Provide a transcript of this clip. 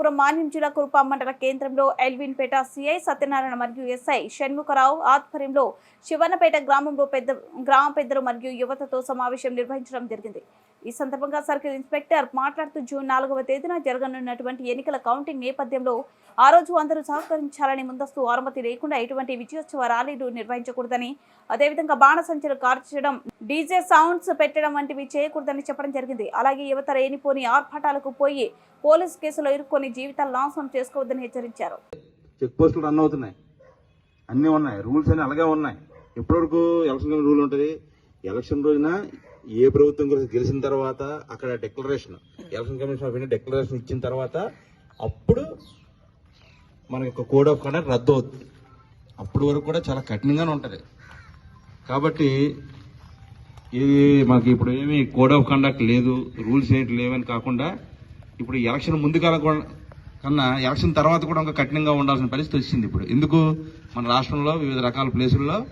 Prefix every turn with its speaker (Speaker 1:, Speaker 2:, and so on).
Speaker 1: అనంతపురం మాన్యం జిల్లా కురుపాం మండల కేంద్రంలో ఎల్విన్పేట సిఐ సత్యనారాయణ మరియు ఎస్ఐ షణ్ముఖరావు ఆధ్వర్యంలో శివన్నపేట గ్రామంలో గ్రామ పెద్దలు మరియు యువతతో సమావేశం నిర్వహించడం జరిగింది. ఈ సందర్భంగా సర్కిల్ ఇన్స్పెక్టర్ మాట్లాడుతూ జూన్ 4వ తేదీన జరగనున్నటువంటి ఎన్నికల కౌంటింగ్ నేపథ్యంలో ఆ రోజు అందరూ సహకరించాలని, ముందస్తు అనుమతి లేకుండా ఎటువంటి విజయోత్సవ ర్యాలీలు నిర్వహించకూడదని, అదేవిధంగా బాణసంచలు కార్చడం, డీజే సౌండ్స్ పెట్టడం వంటివి చేయకూడదని చెప్పడం జరిగింది. అలాగే యువత లేనిపోని ఆర్భాటాలకు పోయి పోలీసు కేసులో ఇరుక్కొని జీవితాలు నాశనం చేసుకోవద్దని హెచ్చరించారు.
Speaker 2: చెక్ పోస్టులు రన్ అవుతున్నాయి, అన్నీ ఉన్నాయి, రూల్స్ అన్ని అలాగే ఉన్నాయి. ఎప్పటివరకు ఎలక్షన్ రూల్ ఉంటుంది. ఎలక్షన్ రోజున ఏ ప్రభుత్వం గెలిచిన తర్వాత అక్కడ declaration, election commission of India declaration ఇచ్చిన తర్వాత అప్పుడు మనకి కోడ్ ఆఫ్ కండక్ట్ రద్దు అవుతుంది. అప్పటి వరకు కూడా చాలా కఠినంగానే ఉంటుంది. కాబట్టి ఇది మాకు ఇప్పుడు ఏమి కోడ్ ఆఫ్ కండక్ట్ లేదు, రూల్స్ ఏంటి లేవని కాకుండా ఇప్పుడు ఎలక్షన్ ముందు కన్నా ఎలక్షన్ తర్వాత కూడా ఇంకా కఠినంగా ఉండాల్సిన పరిస్థితి వచ్చింది. ఇప్పుడు ఎందుకు మన రాష్ట్రంలో వివిధ రకాల ప్లేసుల్లో